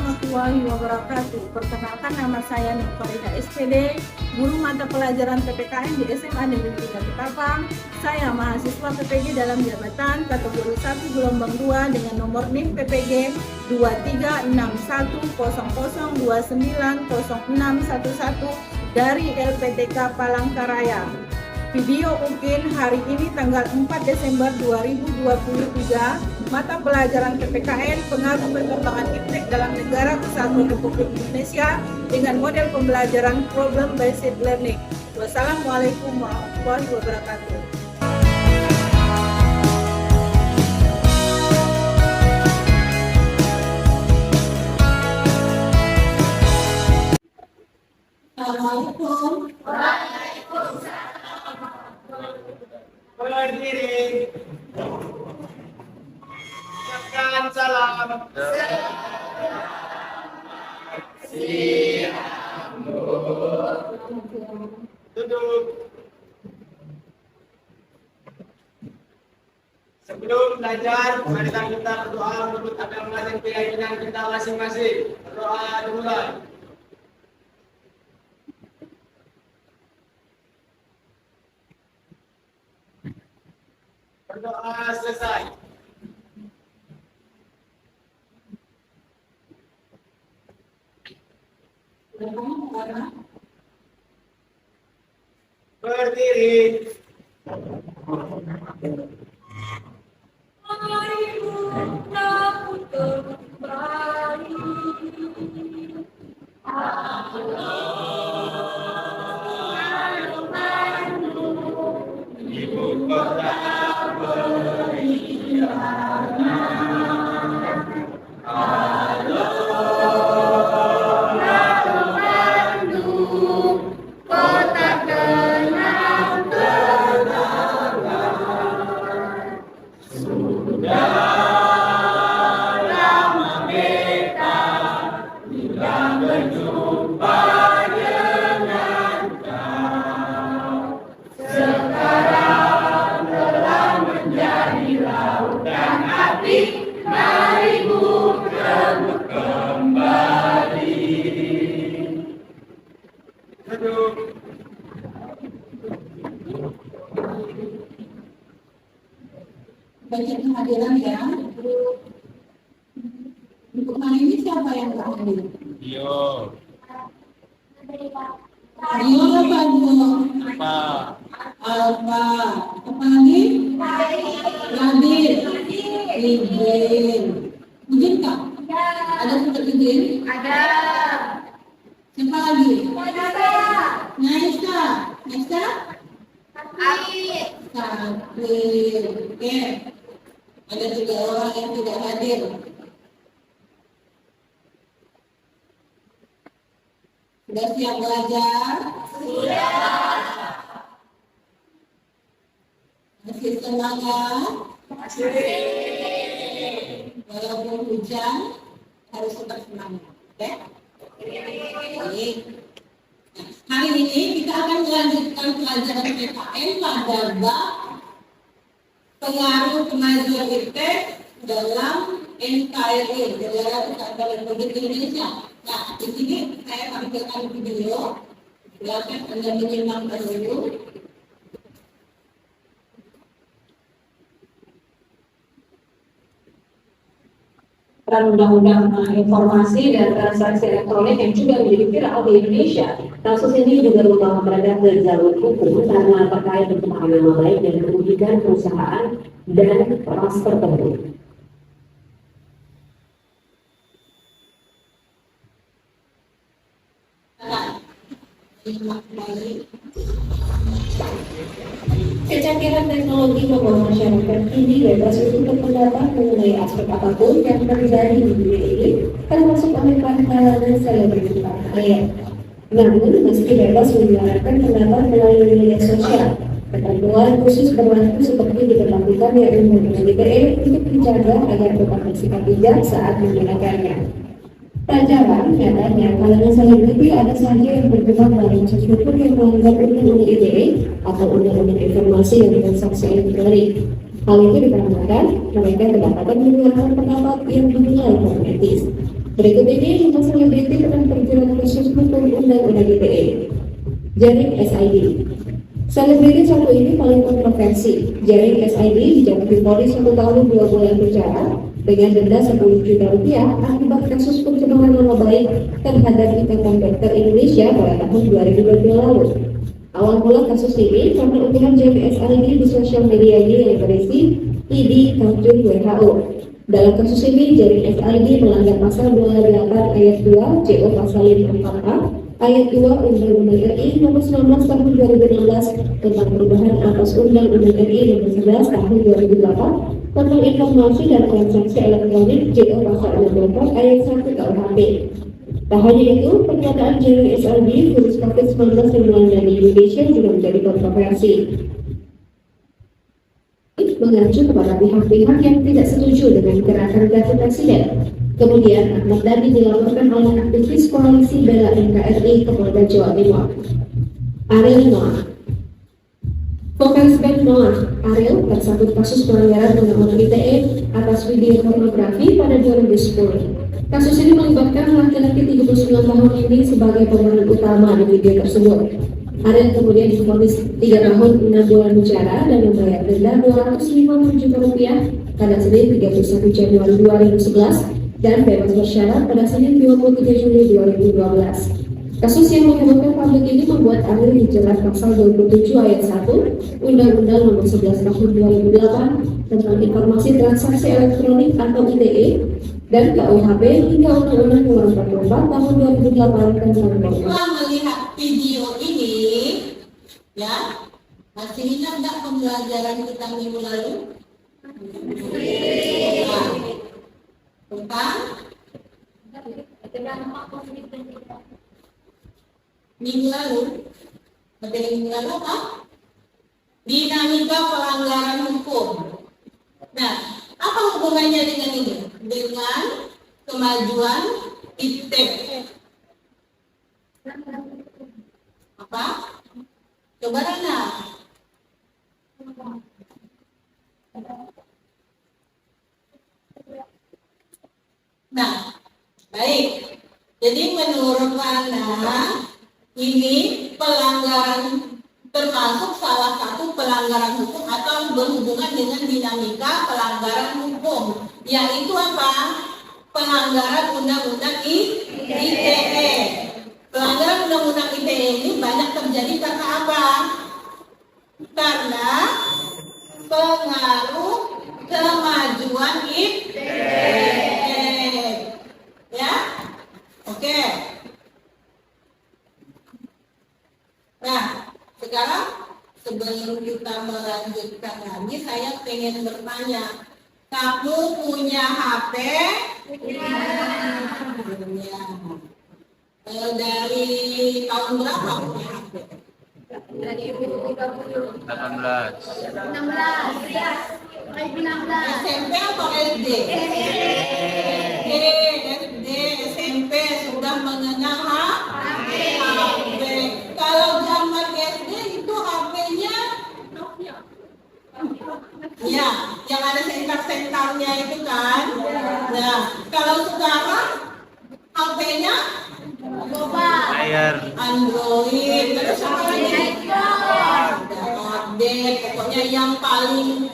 warahmatullahi wabarakatuh. Perkenalkan, nama saya Nur Farida SPD, guru mata pelajaran PPKN di SMA Negeri 3 Ketapang. Saya mahasiswa PPG dalam jabatan kategori 1 gelombang 2 dengan nomor NIM PPG 236100290611 dari LPTK Palangkaraya. Video UKIN hari ini tanggal 4 Desember 2023, mata pelajaran PPKN pengaruh perkembangan iptek dalam negara kesatuan Republik Indonesia dengan model pembelajaran problem based learning. Wassalamualaikum warahmatullahi wabarakatuh. Assalamualaikum. Berdiri. Ucapkan salam. Duduk. Sebelum belajar, mari kita berdoa menurut agama dan keyakinan kita masing-masing. Berdoa dimulai. Berdoa selesai. Berdiri. Banyak kehadiran ya. Untuk hari ini siapa yang hadir? Yo. Rio apa Bu? Pak. Alfa. Apa lagi? Nadir. Izin. Izin Kak? Ada sudah izin? Ada. Siapa lagi? Naisa. Naisa? Sakit. Oke. Ada 3 orang yang tidak hadir. Sudah siap belajar? Sudah. Masih semangat? Masih. Walaupun hujan, harus tetap semangat. Oke? Baik. Hari ini kita akan melanjutkan pelajaran PPKN pada bab pengaruh kemajuan iptek dalam NKRI, Negara Kesatuan Republik Indonesia. Nah, di sini saya tampilkan video. Silakan Anda menyimak dulu. Peran Undang-Undang Informasi dan Transaksi Elektronik yang juga menjadi viral di Indonesia. Kasus ini juga membawa mereka ke jalur hukum karena terkait pencemaran nama baik dan merugikan perusahaan dan ras tertentu. Kecanggihan teknologi membawa masyarakat kini bebas untuk berpendapat mengenai aspek apapun yang terjadi di dunia ini, termasuk oleh kalangan selebritas tanah air. Namun, meski bebas menyuarakan pendapat melalui media sosial, ketentuan khusus berlaku seperti diberlakukan yaitu Undang-Undang ITE untuk dijaga agar tetap bersikap bijak saat menggunakannya. Pelajaran nyatanya kalangan selebriti ada saja yang bergerak dalam sesuatu yang melanggar Undang-Undang ITE atau Undang-Undang Informasi dan Transaksi Elektronik. Hal itu dikarenakan mereka kedapatan mengeluarkan pendapat yang dinilai etis. Berikut ini 5 selebriti akan terjerat kasus hukum Undang-Undang ITE. Jaring SID. Selebriti satu ini paling kontroversi. Jaring SID dijatuhi vonis 1 tahun 2 bulan penjara dengan denda 10 juta rupiah akibat kasus pencemaran nama baik terhadap Ikatan Dokter Indonesia pada tahun 2020 lalu. Awal mula kasus ini karena unggahan Jaring SID di sosial medianya yang berisi ID kartun WHO. Dalam kasus ini, Jaring SID melanggar pasal 28 ayat 2 CO pasal 54A ayat 2 Undang-Undang RI nomor 19 tahun 2016 tentang perubahan atas Undang-Undang RI nomor 11 tahun 2008 tentang informasi dan transaksi elektronik CO pasal 64 ayat 1 KUHP. Tak hanya itu, pernyataan Jaring SID virus COVID-19 yang melanda di Indonesia juga menjadi kontroversi, mengacu kepada pihak-pihak yang tidak setuju dengan gerakan ganti presiden. Kemudian, Ahmad Dhani dilaporkan oleh aktivis koalisi bela NKRI ke Polda Jawa Timur. Ariel Noah. Vokalis band Noah, Ariel tersangkut kasus pelanggaran Undang-Undang ITE atas video pornografi pada 2010. Kasus ini melibatkan laki-laki 39 tahun ini sebagai pemeran utama di video tersebut. Ariel kemudian divonis 3 tahun 6 bulan penjara dan membayar denda 250 juta rupiah pada Senin 31 Januari 2011 dan bebas bersyarat pada Senin 23 Juli 2012. Kasus yang menghebohkan publik ini membuat Ariel dijerat pasal 27 ayat 1 Undang-Undang nomor 11 tahun 2008 tentang informasi transaksi elektronik atau ITE dan KUHP hingga Undang-Undang nomor 44 tahun 2008 tentang Setelah melihat video ini, ya, masih ingat nggak pembelajaran kita minggu lalu? Tentang minggu lalu, materi minggu lalu apa? Dinamika pelanggaran hukum. Nah, apa hubungannya dengan ini? Dengan kemajuan ITE. Apa? Coba Rana. Nah, baik. Jadi menurut Rana, ini pelanggaran termasuk salah satu pelanggaran hukum atau berhubungan dengan dinamika pelanggaran hukum, yaitu apa? Pelanggaran Undang-Undang ITE. Pelanggaran Undang-Undang ITE ini banyak terjadi karena apa? Karena pengaruh kemajuan ITE. Ya? Oke. Nah, sekarang sebelum kita melanjutkan lagi, saya pengen bertanya, kamu punya HP? Punya. Dari tahun berapa punya HP? Dari 2020. 18. 16. Ya. 2016. SMP atau SD? SD, SMP sudah mengenal HP. Kalau zaman SD itu HP-nya ya, yang ada sentar-sentarnya itu kan. Nah, kalau sekarang HP-nya Layar. Android, terus apa lagi? Update, pokoknya yang paling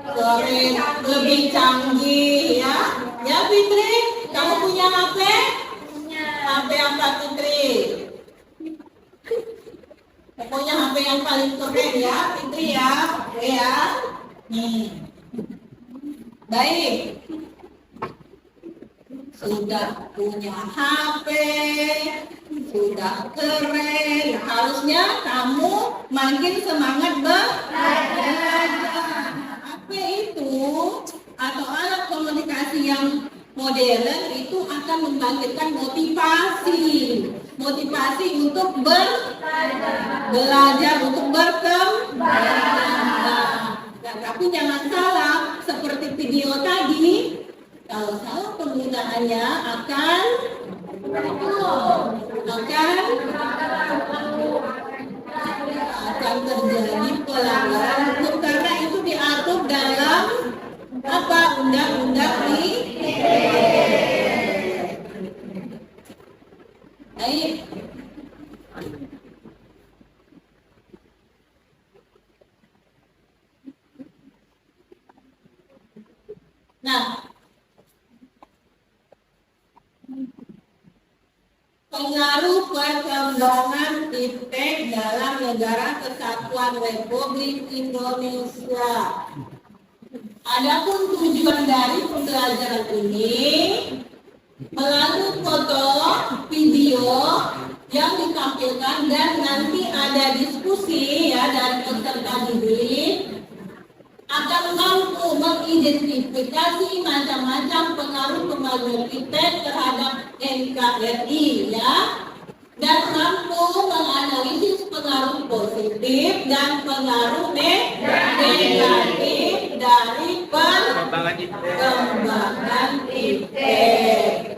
keren, lebih canggih ya. Ya Fitri, kamu punya HP? HP apa Fitri? Pokoknya HP yang paling keren ya Fitri ya. Oke ya. Baik. Sudah punya HP, sudah keren, harusnya kamu makin semangat belajar. HP itu atau alat komunikasi yang modern itu akan membangkitkan motivasi untuk belajar, untuk berkembang. Nah, tapi jangan salah, seperti video tadi, kalau salah penggunaannya akan terjadi pelanggaran hukum karena itu diatur dalam apa? Undang-Undang ITE. Baik. Nah, pengaruh perkembangan iptek dalam Negara Kesatuan Republik Indonesia. Adapun tujuan dari pembelajaran ini melalui foto, video yang ditampilkan dan nanti ada diskusi ya dari peserta didik akan mampu mengidentifikasi macam-macam pengaruh kemajuan iptek terhadap NKRI ya, dan mampu menganalisis pengaruh positif dan pengaruh negatif dari pengembangan iptek.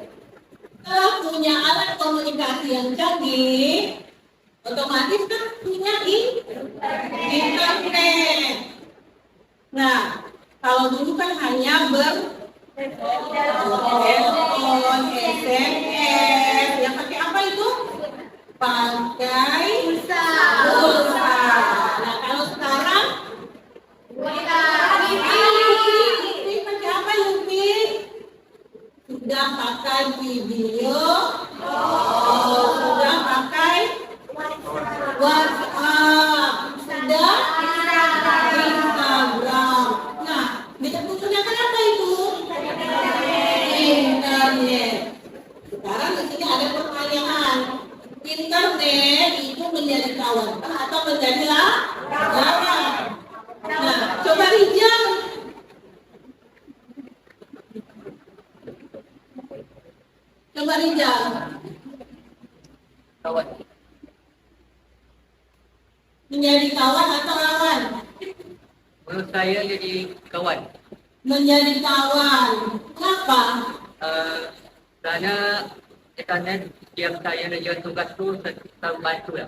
Kalau punya alat komunikasi yang canggih, otomatis kan punya internet. Nah, kalau dulu kan hanya telepon, SMS, yang pakai apa itu? Pakai pulsa. Nah, kalau sekarang Lupi pakai apa Lupi? Sudah pakai video, sudah pakai WhatsApp, sudah Instagram. Nah, bisa menggunakan apa itu? Internet. Sekarang di sini ada pertanyaan. Internet itu menjadi kawan atau menjadi lawan? Nah, coba Rijal. Coba Rijal. Kawan. Menjadi kawan atau lawan? Menurut saya jadi kawan. Menjadi kawan. Kenapa? Karena internet yang saya kerja tugas tu selalu bantu lah.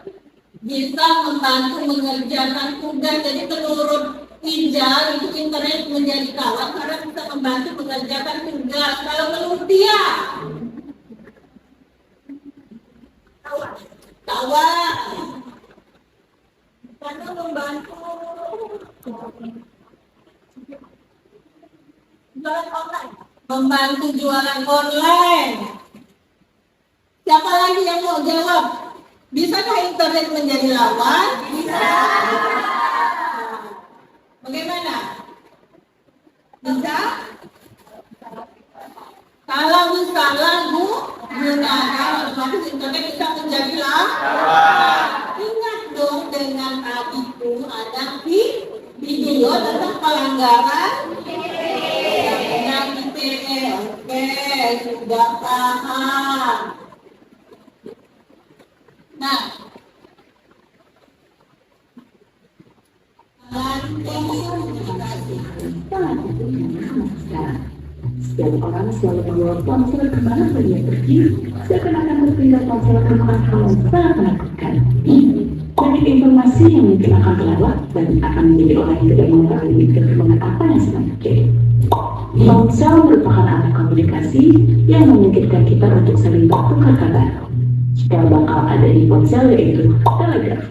Bisa membantu mengerjakan tugas. Jadi menurut Rijal itu internet menjadi kawan karena bisa membantu mengerjakan tugas. Kalau menurut dia, kawan. Karena membantu jualan online. Membantu jualan online. Siapa lagi yang mau jawab? Bisakah internet menjadi lawan? Bisa. Bagaimana? Bisa? Kalau misalnya gunakan otomatis internet bisa menjadi lawan. Ingat dong dengan tadi itu ada video tentang pelanggaran dengan ITE. Oke, sudah paham. Nah, setiap orang selalu membawa ponsel kemana dia pergi, seakan-akan berpindah ponsel ke hal yang sangat menakutkan. Banyak informasi yang mungkin akan terlewat dan akan menjadi orang yang tidak mengetahui perkembangan apa yang sedang terjadi. Ponsel merupakan alat komunikasi yang memungkinkan kita untuk saling bertukar kabar. Yang bakal ada di ponsel yaitu telegraf.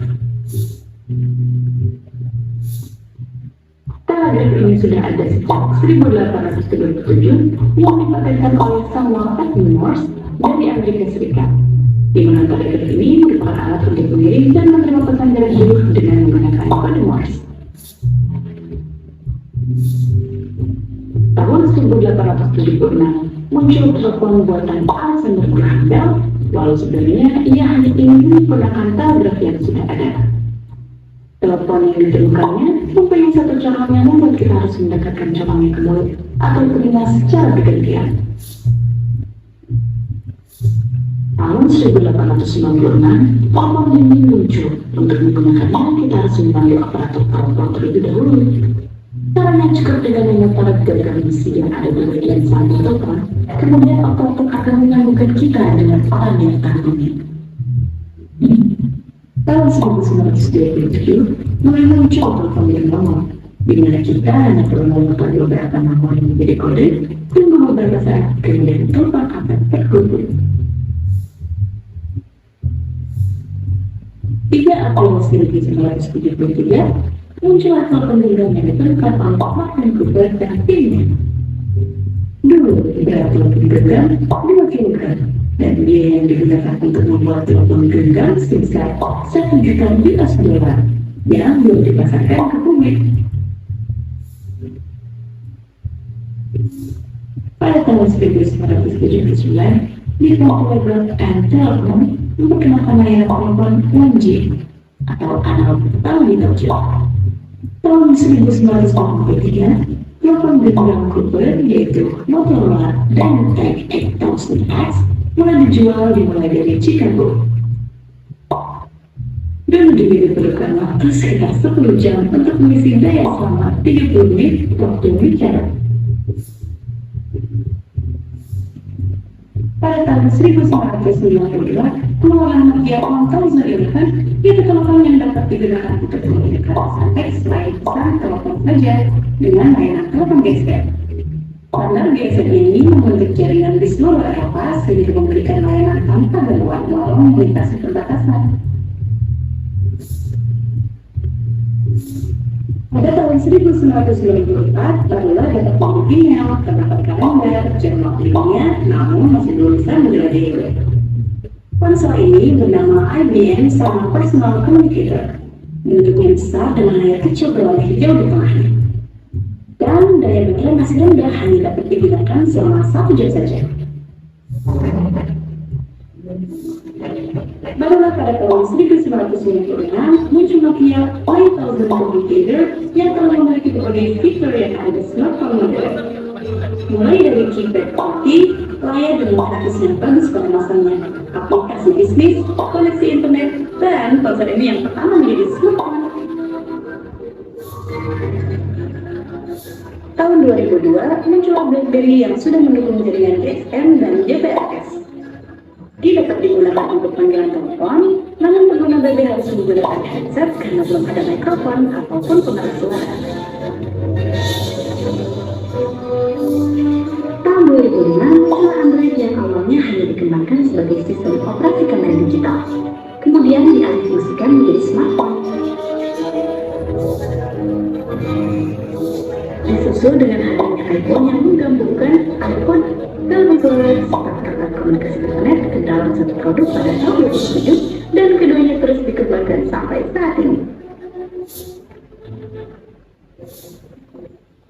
Telegraf ini sudah ada sejak 1837 yang dipatenkan oleh Samuel Edwin Morse dari Amerika Serikat. Di mana telegraf ini merupakan alat untuk mengirim dan menerima pesan jarak jauh dengan menggunakan kode Morse. Tahun 1876 muncul telepon buatan Alexander Graham Bell, walau sebenarnya ia hanya ingin menggunakan telegraf yang sudah ada. Telepon yang ditemukannya mempunyai satu cabang yang membuat kita harus mendekatkan cabangnya ke mulut atau telinga secara bergantian. Tahun 1896, telepon ini muncul. Untuk menggunakannya, kita harus memanggil operator telepon terlebih dahulu. Caranya cukup dengan memutar gagang besi yang ada di bagian samping telepon. Kemudian operator akan menyambungkan kita dengan orang yang terhubungi. Tahun 1927, mulai muncul telepon yang nomor, di mana kita hanya perlu memutar beberapa nomor yang menjadi kode, tunggu beberapa saat, kemudian telepon akan terhubung. 3 April 1973, muncul telepon genggam yang ditemukan oleh Martin Cooper dan timnya. Dulu, berat telepon genggam 2 kilogram, dan biaya yang digunakan untuk membuat telepon genggam sebesar 1 juta US dollar yang belum dipasarkan ke publik. Pada tahun 1979, Nippon Telegraph and Telecom memperkenalkan layanan telepon 1G atau analog tali telco. Tahun 1983, telepon genggam Cooper yaitu Motorola Dynatec 8000X mulai dijual dimulai dari Chicago. Dulu dibutuhkan waktu sekitar 10 jam untuk mengisi daya selama 30 menit waktu bicara. Pada tahun 1992, keluaran Nokia 1011 yaitu telepon yang dapat digunakan untuk komunikasi teks selain pesan telepon saja dengan layanan telepon gesture. Standar GSM ini membentuk jaringan di seluruh Eropa sehingga memberikan layanan tanpa gangguan walau melintasi perbatasan. Pada tahun 1994, barulah dapat membuat email, terdapat kalender, jam waktunya, namun masih belum bisa menjelajahi web. Ponsel ini bernama IBM Sama Personal Communicator. Bentuknya besar dengan layar kecil berwarna hijau di tengahnya. Dan daya baterai masih rendah, hanya dapat digunakan selama 1 jam saja. Barulah pada tahun 1996 muncul Nokia 5000 Communicator yang telah memiliki berbagai fitur yang ada smartphone modern. Mulai dari keypad putih, layar dengan grafis yang bagus pada masanya, aplikasi bisnis, koneksi internet, dan ponsel ini yang pertama menjadi smartphone. Tahun 2002 muncullah BlackBerry yang sudah mendukung jaringan GSM dan GPRS. Dia dapat digunakan untuk panggilan telepon, namun pengguna BB harus menggunakan headset karena belum ada mikrofon ataupun pengeras suara. Tahun 2006, muncul Android yang awalnya hanya dikembangkan sebagai sistem operasi kamera digital, kemudian dialihfungsikan menjadi smartphone. Disusul dengan adanya iPhone yang menggabungkan iPhone, telepon, perangkat komunikasi internet ke dalam satu produk pada tahun 2007 dan keduanya terus dikembangkan sampai saat ini.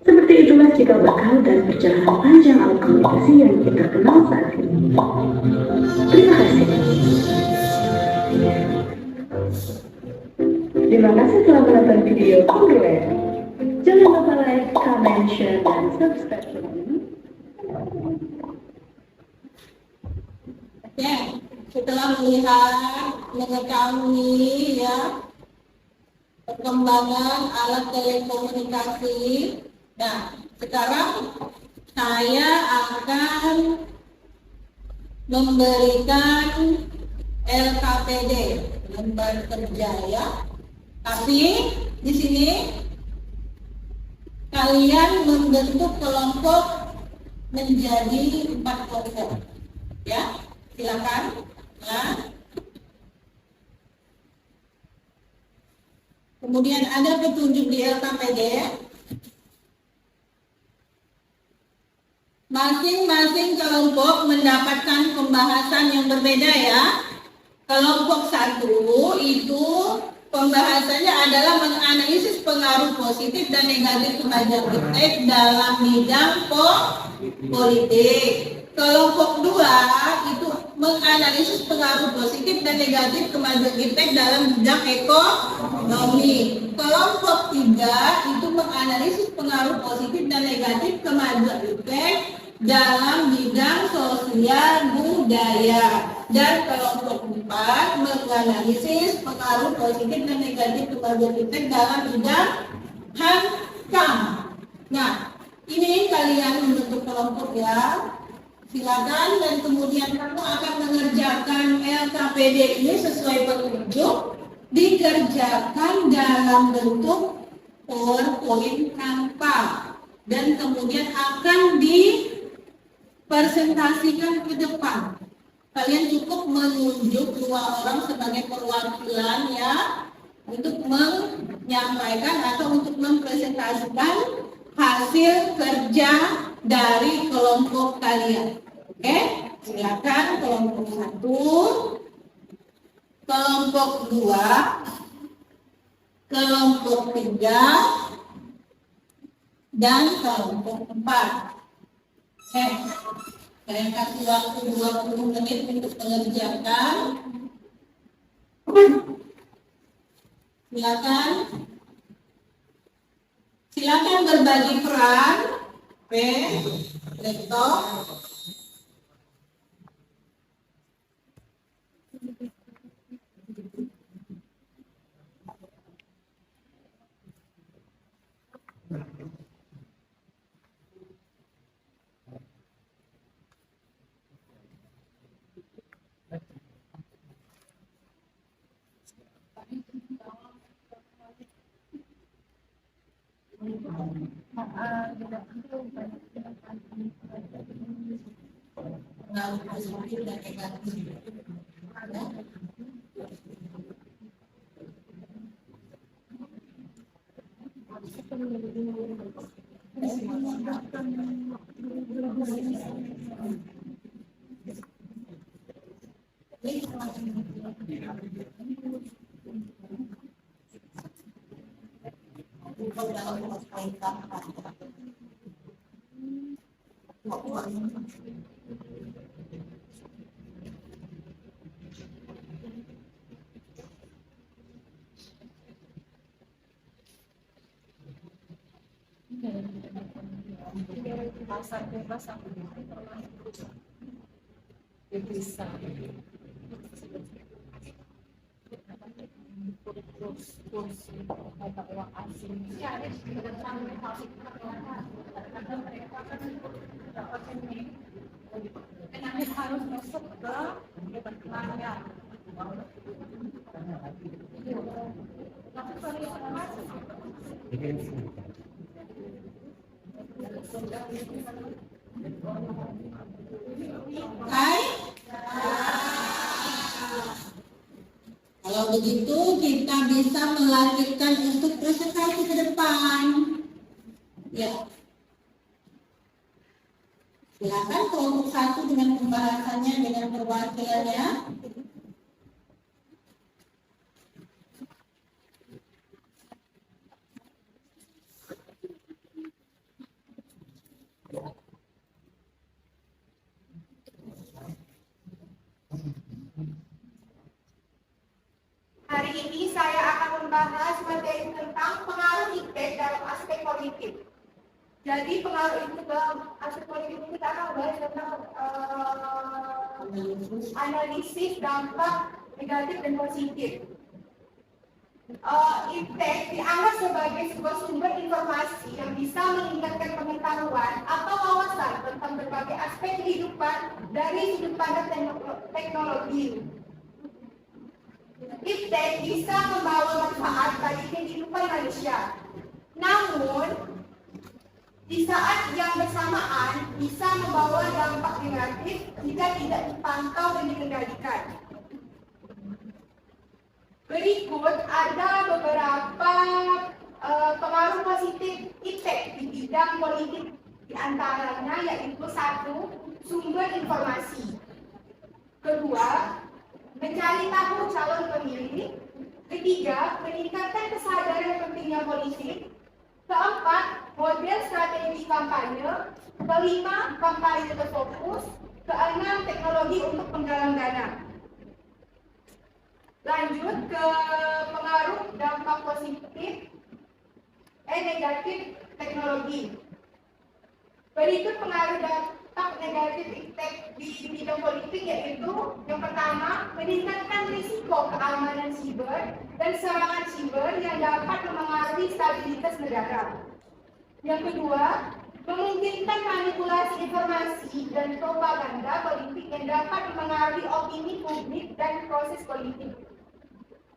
Seperti itulah cikal bakal dan perjalanan panjang alat komunikasi yang kita kenal saat ini. Terima kasih. Terima kasih telah menonton video Congruent. Jangan lupa like, comment, share, dan subscribe channel ini. Oke, setelah mengetahui ya perkembangan alat telekomunikasi, nah sekarang saya akan memberikan LKPD, lembar kerja ya. Tapi di sini kalian membentuk kelompok menjadi 4 kelompok ya. Silakan. Nah, kemudian ada petunjuk di LKPD. Masing-masing kelompok mendapatkan pembahasan yang berbeda ya. Kelompok 1 itu pembahasannya adalah menganalisis pengaruh positif dan negatif kemajuan iptek dalam bidang politik. Kelompok 2 itu menganalisis pengaruh positif dan negatif kemajuan iptek dalam bidang ekonomi. Kelompok 3 itu menganalisis pengaruh positif dan negatif kemajuan iptek dalam bidang sosial budaya. Dan kelompok 4 menganalisis pengaruh positif dan negatif kemajuan iptek dalam bidang HAM. Nah, ini kalian membentuk kelompok ya. Silakan, dan kemudian kamu akan mengerjakan LKPD ini sesuai petunjuk, dikerjakan dalam bentuk PowerPoint tanpa, dan kemudian akan dipresentasikan ke depan. kalian cukup menunjuk 2 orang sebagai perwakilan ya untuk menyampaikan atau untuk mempresentasikan hasil kerja dari kelompok kalian. Oke, silakan kelompok 1, kelompok 2, kelompok 3, dan kelompok 4. Saya kasih waktu 20 menit untuk mengerjakan. Silakan berbagi peran. Laptop. Pasar bebas sama bisa kurs mata uang asing ya ada di dalam mereka kan dapat ini dan harus masuk ke departemennya. Hai. Kalau begitu kita bisa melanjutkan untuk presentasi ke depan. Ya. Silakan kelompok 1 dengan pembahasannya dengan perwakilannya. Hari ini saya akan membahas materi tentang pengaruh iptek dalam aspek politik. Jadi pengaruh itu dalam aspek politik ini kita akan membahas tentang analisis dampak negatif dan positif. Iptek dianggap sebagai sebuah sumber informasi yang bisa meningkatkan pengetahuan atau wawasan tentang berbagai aspek kehidupan dari sudut pandang teknologi. Iptek bisa membawa manfaat bagi kehidupan manusia. Namun, di saat yang bersamaan bisa membawa dampak negatif jika tidak dipantau dan dikendalikan. Berikut ada beberapa pengaruh positif iptek di bidang politik, di antaranya yaitu 1. Sumber informasi. 2. Mencari tahu calon pemilih. 3. Meningkatkan kesadaran pentingnya politik. 4. Model strategi kampanye. 5. Kampanye terfokus. 6. Teknologi untuk penggalang dana. Lanjut ke pengaruh dampak positif negatif teknologi. Berikut pengaruh dampak negatif iptek di bidang politik yaitu yang pertama, meningkatkan risiko keamanan siber dan serangan siber yang dapat memengaruhi stabilitas negara. Yang kedua, memungkinkan manipulasi informasi dan propaganda politik yang dapat memengaruhi opini publik dan proses politik.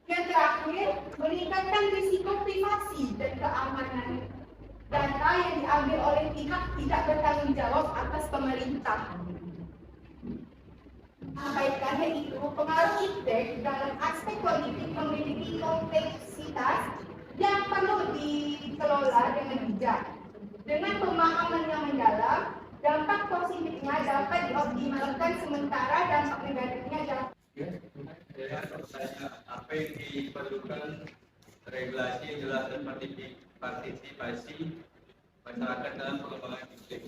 Yang terakhir, meningkatkan risiko privasi dan keamanan data yang diambil oleh pihak tidak bertanggung jawab atas pemerintah. Sampai adalah yaitu pengaruh iptek dalam aspek politik memiliki kompleksitas yang perlu dikelola dengan bijak. Dengan pemahaman yang mendalam, dampak positifnya dapat dioptimalkan sementara dampak negatifnya dapat apa yang diperlukan regulasi adalah partisipasi masyarakat dalam pengembangan iklim.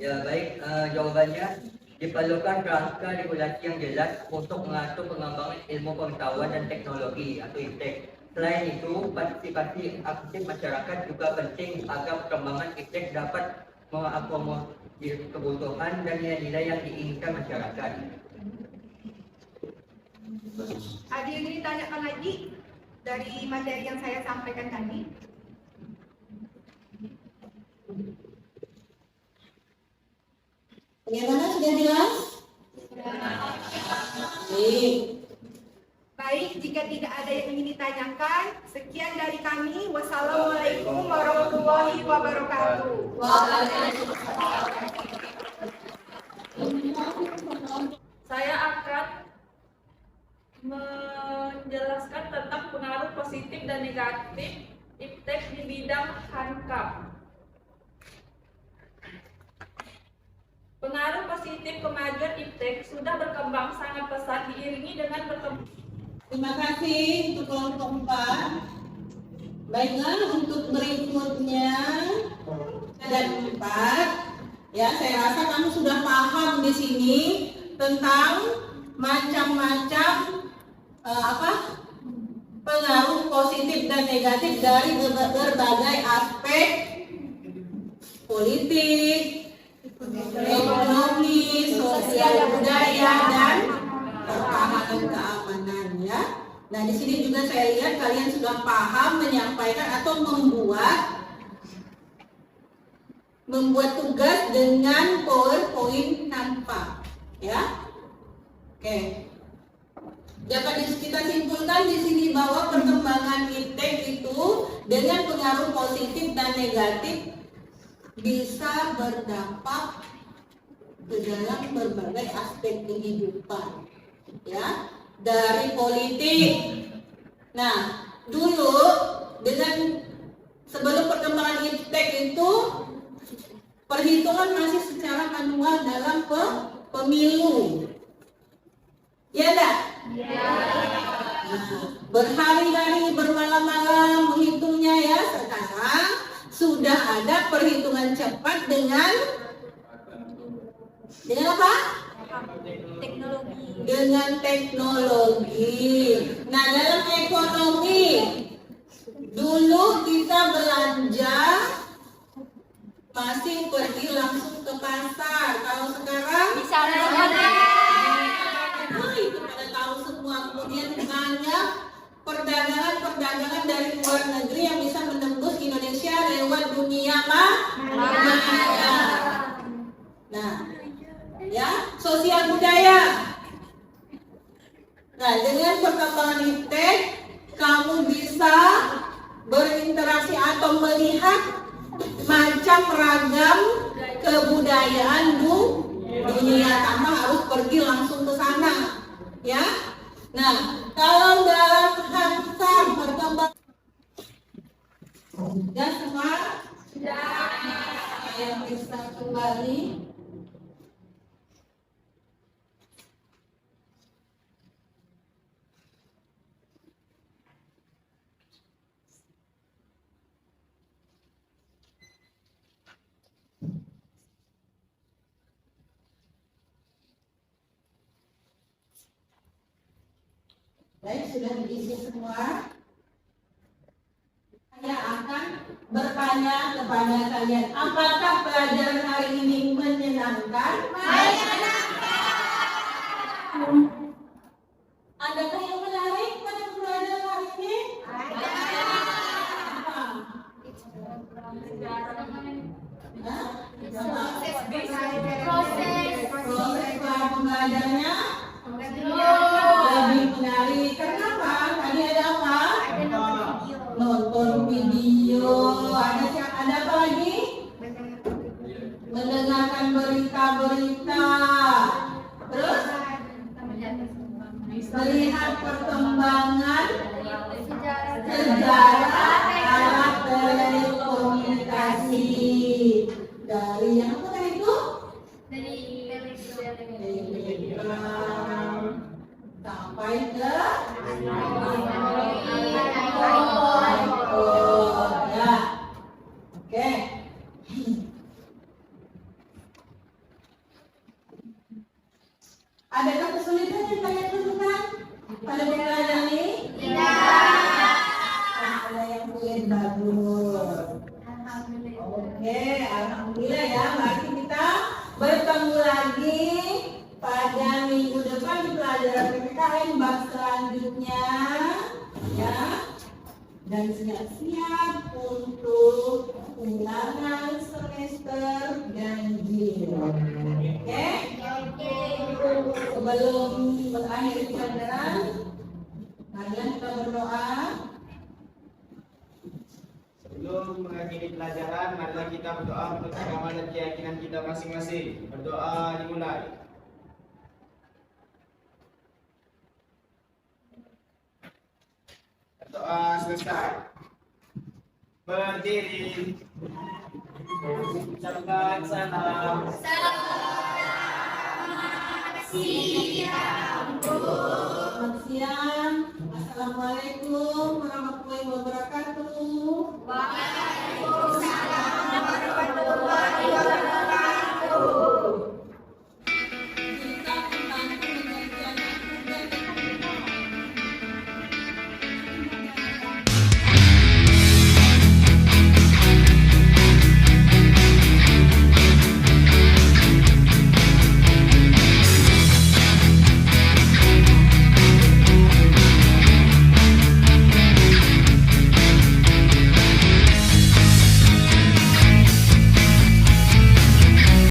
Ya baik, jawabannya diperlukan kerangka regulasi yang jelas untuk mengatur pengembangan ilmu pengetahuan dan teknologi atau iptek. Selain itu, partisipasi aktif masyarakat juga penting agar perkembangan iptek dapat mengakomodir kebutuhan dan nilai-nilai yang diinginkan masyarakat. Ada yang ditanyakan lagi dari materi yang saya sampaikan tadi? Bagaimana, sudah jelas? Baik. Baik, jika tidak ada yang ingin ditanyakan, sekian dari kami. Wassalamualaikum warahmatullahi wabarakatuh. Saya akan menjelaskan tentang pengaruh positif dan negatif iptek di bidang Hankam. Pengaruh positif kemajuan iptek sudah berkembang sangat pesat diiringi dengan perkembangan. Terima kasih untuk kelompok 4. Baiklah, untuk berikutnya dan 4, ya saya rasa kamu sudah paham di sini tentang macam-macam pengaruh positif dan negatif dari berbagai aspek politik, ekonomi, sosial, budaya, dan pertahanan keamanan ya. Nah di sini juga saya lihat kalian sudah paham menyampaikan atau membuat tugas dengan PowerPoint nampak ya. Oke. Dapat kita simpulkan di sini bahwa perkembangan iptek itu dengan pengaruh positif dan negatif bisa berdampak ke dalam berbagai aspek kehidupan, ya, dari politik. Nah, dulu dengan sebelum perkembangan iptek itu perhitungan masih secara manual dalam pemilu, ya enggak? Ya. Berhari-hari, bermalam-malam menghitungnya ya. Sekarang sudah ada perhitungan cepat dengan apa? Teknologi. Dengan teknologi. Nah, dalam ekonomi dulu kita belanja masih pergi langsung ke pasar. Kalau sekarang Bisa itu pada tahu semua. Kemudian banyak perdagangan dari luar negeri yang bisa menembus Indonesia lewat dunia maya. Nah, ya, sosial budaya. Nah, dengan perkembangan iptek, kamu bisa berinteraksi atau melihat macam ragam kebudayaan dunia tanpa harus pergi langsung ke sana, ya. Nah, kalau dalam Hankam perkembangan sudah semua, saya bisa kembali. Baik, sudah diisi semua. Saya akan bertanya kepada kalian, apakah pelajaran hari ini menyenangkan? Adakah yang menarik pada pelajaran hari ini? Proses pembelajarannya lebih menarik. Kenapa? Tadi ada apa? Nonton video. Ada apa lagi? Mendengarkan berita-berita. Terus melihat perkembangan sejarah alat telekomunikasi dari yang apa tadi itu? Dari telegram sampai ke telepon. Ya, oke. Adakah kesulitan yang kalian temukan pada pembelajaran ini? Tidak. Ada yang sulit, bagus. Oke, alhamdulillah ya. Mari kita bertemu lagi pada minggu depan di pelajaran PPKN bab selanjutnya, ya. Dan siap-siap untuk ulangan semester ganjil. Oke? Sebelum mengakhiri pelajaran, marilah kita berdoa. Sebelum mengakhiri pelajaran, marilah kita berdoa untuk agama dan keyakinan kita masing-masing. Berdoa dimulai. Berdoa selesai. Berdiri. Ucapkan salam. Selamat siang. Assalamualaikum warahmatullahi wabarakatuh. Waalaikumsalam warahmatullahi wabarakatuh.